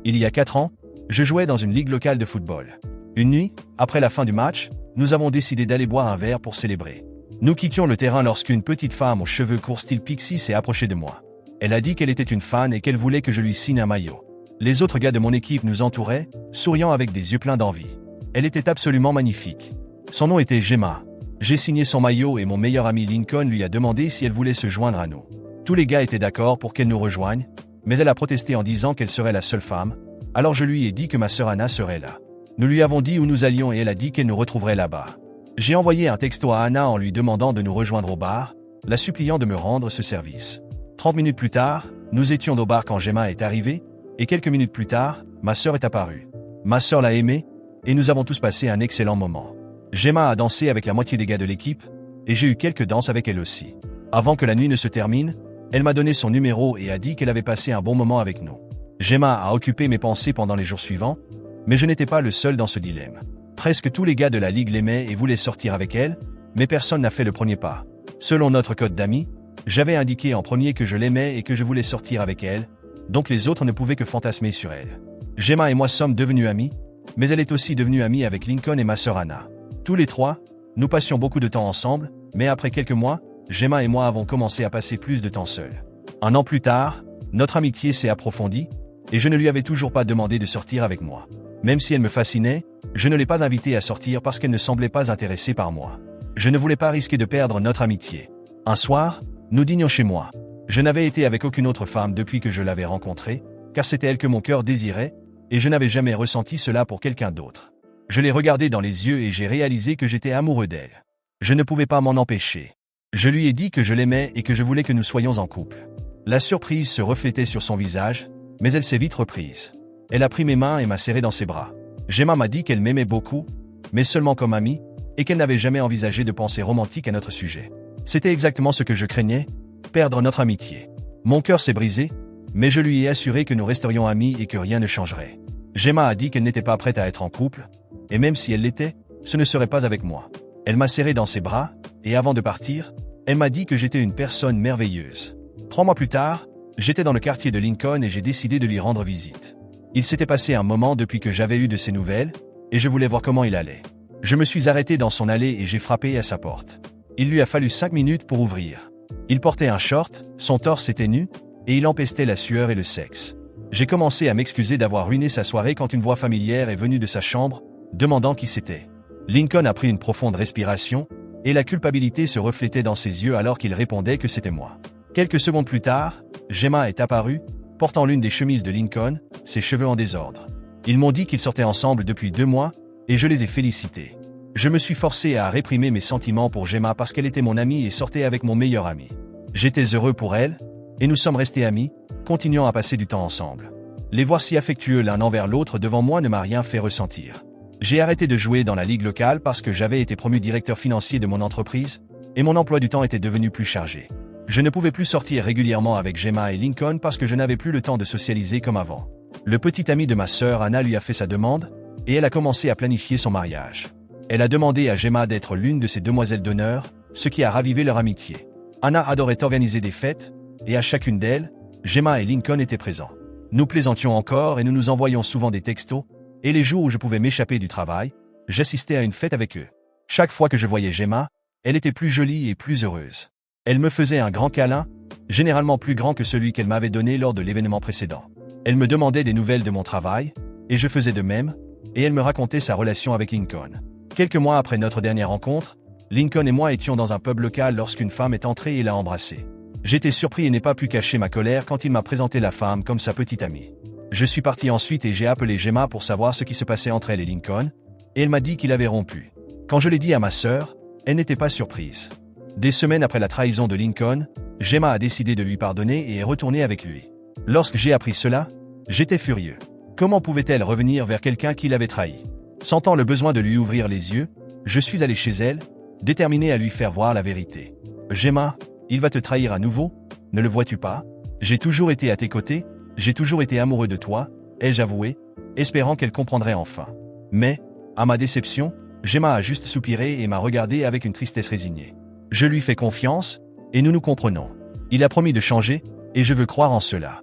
Il y a 4 ans, je jouais dans une ligue locale de football. Une nuit, après la fin du match, nous avons décidé d'aller boire un verre pour célébrer. Nous quittions le terrain lorsqu'une petite femme aux cheveux courts style pixie s'est approchée de moi. Elle a dit qu'elle était une fan et qu'elle voulait que je lui signe un maillot. Les autres gars de mon équipe nous entouraient, souriant avec des yeux pleins d'envie. Elle était absolument magnifique. Son nom était Gemma. J'ai signé son maillot et mon meilleur ami Lincoln lui a demandé si elle voulait se joindre à nous. Tous les gars étaient d'accord pour qu'elle nous rejoigne, mais elle a protesté en disant qu'elle serait la seule femme, alors je lui ai dit que ma sœur Anna serait là. Nous lui avons dit où nous allions et elle a dit qu'elle nous retrouverait là-bas. J'ai envoyé un texto à Anna en lui demandant de nous rejoindre au bar, la suppliant de me rendre ce service. 30 minutes plus tard, nous étions au bar quand Gemma est arrivée, et quelques minutes plus tard, ma sœur est apparue. Ma sœur l'a aimée, et nous avons tous passé un excellent moment. Gemma a dansé avec la moitié des gars de l'équipe, et j'ai eu quelques danses avec elle aussi. Avant que la nuit ne se termine, elle m'a donné son numéro et a dit qu'elle avait passé un bon moment avec nous. Gemma a occupé mes pensées pendant les jours suivants, mais je n'étais pas le seul dans ce dilemme. Presque tous les gars de la ligue l'aimaient et voulaient sortir avec elle, mais personne n'a fait le premier pas. Selon notre code d'amis, j'avais indiqué en premier que je l'aimais et que je voulais sortir avec elle, donc les autres ne pouvaient que fantasmer sur elle. Gemma et moi sommes devenus amis, mais elle est aussi devenue amie avec Lincoln et ma sœur Anna. Tous les trois, nous passions beaucoup de temps ensemble, mais après quelques mois, Gemma et moi avons commencé à passer plus de temps seuls. 1 an plus tard, notre amitié s'est approfondie, et je ne lui avais toujours pas demandé de sortir avec moi. Même si elle me fascinait, je ne l'ai pas invitée à sortir parce qu'elle ne semblait pas intéressée par moi. Je ne voulais pas risquer de perdre notre amitié. Un soir, nous dînions chez moi. Je n'avais été avec aucune autre femme depuis que je l'avais rencontrée, car c'était elle que mon cœur désirait, et je n'avais jamais ressenti cela pour quelqu'un d'autre. Je l'ai regardée dans les yeux et j'ai réalisé que j'étais amoureux d'elle. Je ne pouvais pas m'en empêcher. Je lui ai dit que je l'aimais et que je voulais que nous soyons en couple. La surprise se reflétait sur son visage, mais elle s'est vite reprise. Elle a pris mes mains et m'a serré dans ses bras. Gemma m'a dit qu'elle m'aimait beaucoup, mais seulement comme amie, et qu'elle n'avait jamais envisagé de pensée romantique à notre sujet. C'était exactement ce que je craignais, perdre notre amitié. Mon cœur s'est brisé, mais je lui ai assuré que nous resterions amis et que rien ne changerait. Gemma a dit qu'elle n'était pas prête à être en couple, et même si elle l'était, ce ne serait pas avec moi. Elle m'a serré dans ses bras, et avant de partir, elle m'a dit que j'étais une personne merveilleuse. 3 mois plus tard, j'étais dans le quartier de Lincoln et j'ai décidé de lui rendre visite. Il s'était passé un moment depuis que j'avais eu de ses nouvelles, et je voulais voir comment il allait. Je me suis arrêté dans son allée et j'ai frappé à sa porte. Il lui a fallu 5 minutes pour ouvrir. Il portait un short, son torse était nu, et il empestait la sueur et le sexe. J'ai commencé à m'excuser d'avoir ruiné sa soirée quand une voix familière est venue de sa chambre, demandant qui c'était. Lincoln a pris une profonde respiration, et la culpabilité se reflétait dans ses yeux alors qu'il répondait que c'était moi. Quelques secondes plus tard, Gemma est apparue, portant l'une des chemises de Lincoln, ses cheveux en désordre. Ils m'ont dit qu'ils sortaient ensemble depuis 2 mois, et je les ai félicités. Je me suis forcé à réprimer mes sentiments pour Gemma parce qu'elle était mon amie et sortait avec mon meilleur ami. J'étais heureux pour elle, et nous sommes restés amis, continuant à passer du temps ensemble. Les voir si affectueux l'un envers l'autre devant moi ne m'a rien fait ressentir. J'ai arrêté de jouer dans la ligue locale parce que j'avais été promu directeur financier de mon entreprise, et mon emploi du temps était devenu plus chargé. Je ne pouvais plus sortir régulièrement avec Gemma et Lincoln parce que je n'avais plus le temps de socialiser comme avant. Le petit ami de ma sœur Anna lui a fait sa demande, et elle a commencé à planifier son mariage. Elle a demandé à Gemma d'être l'une de ses demoiselles d'honneur, ce qui a ravivé leur amitié. Anna adorait organiser des fêtes, et à chacune d'elles, Gemma et Lincoln étaient présents. Nous plaisantions encore et nous nous envoyions souvent des textos, et les jours où je pouvais m'échapper du travail, j'assistais à une fête avec eux. Chaque fois que je voyais Gemma, elle était plus jolie et plus heureuse. Elle me faisait un grand câlin, généralement plus grand que celui qu'elle m'avait donné lors de l'événement précédent. Elle me demandait des nouvelles de mon travail, et je faisais de même, et elle me racontait sa relation avec Lincoln. Quelques mois après notre dernière rencontre, Lincoln et moi étions dans un pub local lorsqu'une femme est entrée et l'a embrassé. J'étais surpris et n'ai pas pu cacher ma colère quand il m'a présenté la femme comme sa petite amie. Je suis parti ensuite et j'ai appelé Gemma pour savoir ce qui se passait entre elle et Lincoln, et elle m'a dit qu'il avait rompu. Quand je l'ai dit à ma sœur, elle n'était pas surprise. Des semaines après la trahison de Lincoln, Gemma a décidé de lui pardonner et est retournée avec lui. Lorsque j'ai appris cela, j'étais furieux. Comment pouvait-elle revenir vers quelqu'un qui l'avait trahi? Sentant le besoin de lui ouvrir les yeux, je suis allé chez elle, déterminé à lui faire voir la vérité. Gemma, il va te trahir à nouveau, ne le vois-tu pas? J'ai toujours été à tes côtés, j'ai toujours été amoureux de toi, ai-je avoué, espérant qu'elle comprendrait enfin. Mais, à ma déception, Gemma a juste soupiré et m'a regardé avec une tristesse résignée. Je lui fais confiance, et nous nous comprenons. Il a promis de changer, et je veux croire en cela.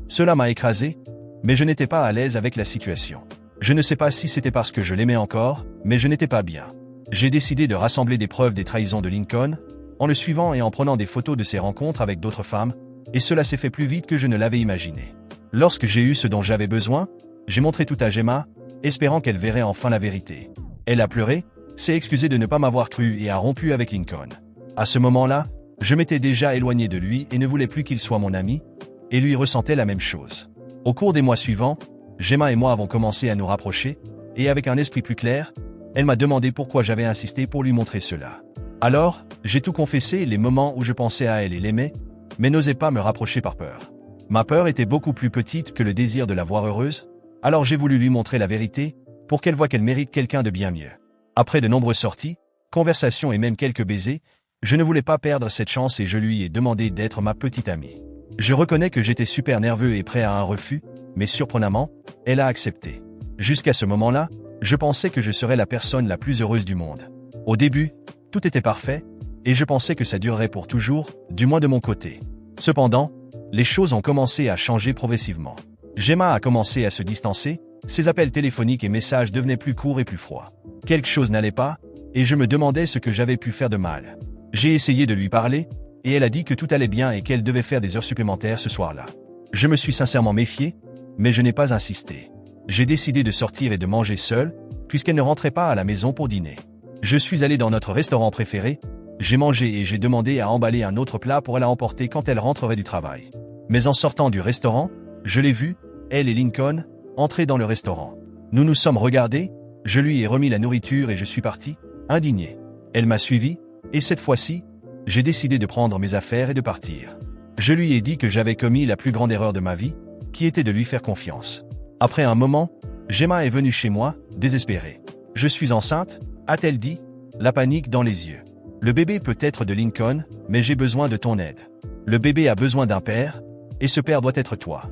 Cela m'a écrasé, Mais je n'étais pas à l'aise avec la situation. Je ne sais pas si c'était parce que je l'aimais encore, mais je n'étais pas bien. J'ai décidé de rassembler des preuves des trahisons de Lincoln, en le suivant et en prenant des photos de ses rencontres avec d'autres femmes, et cela s'est fait plus vite que je ne l'avais imaginé. Lorsque j'ai eu ce dont j'avais besoin, j'ai montré tout à Gemma, espérant qu'elle verrait enfin la vérité. Elle a pleuré, s'est excusée de ne pas m'avoir cru et a rompu avec Lincoln. À ce moment-là, je m'étais déjà éloigné de lui et ne voulais plus qu'il soit mon ami, et lui ressentait la même chose. Au cours des mois suivants, Gemma et moi avons commencé à nous rapprocher, et avec un esprit plus clair, elle m'a demandé pourquoi j'avais insisté pour lui montrer cela. Alors, j'ai tout confessé les moments où je pensais à elle et l'aimais, mais n'osais pas me rapprocher par peur. Ma peur était beaucoup plus petite que le désir de la voir heureuse, alors j'ai voulu lui montrer la vérité, pour qu'elle voie qu'elle mérite quelqu'un de bien mieux. Après de nombreuses sorties, conversations et même quelques baisers, je ne voulais pas perdre cette chance et je lui ai demandé d'être ma petite amie. Je reconnais que j'étais super nerveux et prêt à un refus, mais surprenamment, elle a accepté. Jusqu'à ce moment-là, je pensais que je serais la personne la plus heureuse du monde. Au début, tout était parfait, et je pensais que ça durerait pour toujours, du moins de mon côté. Cependant, les choses ont commencé à changer progressivement. Gemma a commencé à se distancer, ses appels téléphoniques et messages devenaient plus courts et plus froids. Quelque chose n'allait pas, et je me demandais ce que j'avais pu faire de mal. J'ai essayé de lui parler, et elle a dit que tout allait bien et qu'elle devait faire des heures supplémentaires ce soir-là. Je me suis sincèrement méfié, mais je n'ai pas insisté. J'ai décidé de sortir et de manger seul, puisqu'elle ne rentrait pas à la maison pour dîner. Je suis allé dans notre restaurant préféré, j'ai mangé et j'ai demandé à emballer un autre plat pour la emporter quand elle rentrerait du travail. Mais en sortant du restaurant, je l'ai vue, elle et Lincoln, entrer dans le restaurant. Nous nous sommes regardés, je lui ai remis la nourriture et je suis parti, indigné. Elle m'a suivi, et cette fois-ci, j'ai décidé de prendre mes affaires et de partir. Je lui ai dit que j'avais commis la plus grande erreur de ma vie, qui était de lui faire confiance. Après un moment, Gemma est venue chez moi, désespérée. « Je suis enceinte », a-t-elle dit, la panique dans les yeux. « Le bébé peut être de Lincoln, mais j'ai besoin de ton aide. Le bébé a besoin d'un père, et ce père doit être toi. »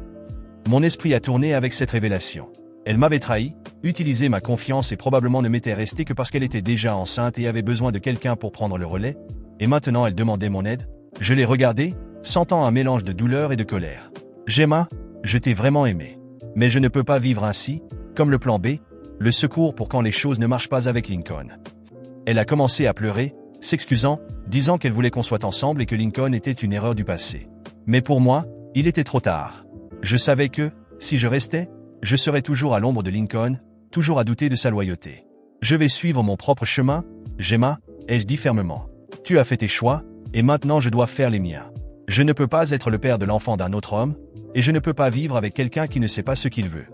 Mon esprit a tourné avec cette révélation. Elle m'avait trahi, utilisé ma confiance et probablement ne m'était restée que parce qu'elle était déjà enceinte et avait besoin de quelqu'un pour prendre le relais, et maintenant elle demandait mon aide. Je l'ai regardée, sentant un mélange de douleur et de colère. « Gemma, je t'ai vraiment aimé. Mais je ne peux pas vivre ainsi, comme le plan B, le secours pour quand les choses ne marchent pas avec Lincoln. » Elle a commencé à pleurer, s'excusant, disant qu'elle voulait qu'on soit ensemble et que Lincoln était une erreur du passé. Mais pour moi, il était trop tard. Je savais que, si je restais, je serais toujours à l'ombre de Lincoln, toujours à douter de sa loyauté. « Je vais suivre mon propre chemin, Gemma, ai-je dit fermement. Tu as fait tes choix, et maintenant je dois faire les miens. Je ne peux pas être le père de l'enfant d'un autre homme, et je ne peux pas vivre avec quelqu'un qui ne sait pas ce qu'il veut. »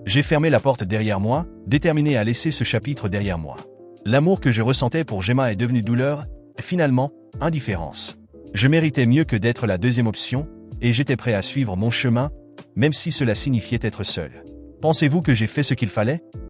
J'ai fermé la porte derrière moi, déterminé à laisser ce chapitre derrière moi. L'amour que je ressentais pour Gemma est devenu douleur, et finalement, indifférence. Je méritais mieux que d'être la deuxième option, et j'étais prêt à suivre mon chemin, même si cela signifiait être seul. Pensez-vous que j'ai fait ce qu'il fallait?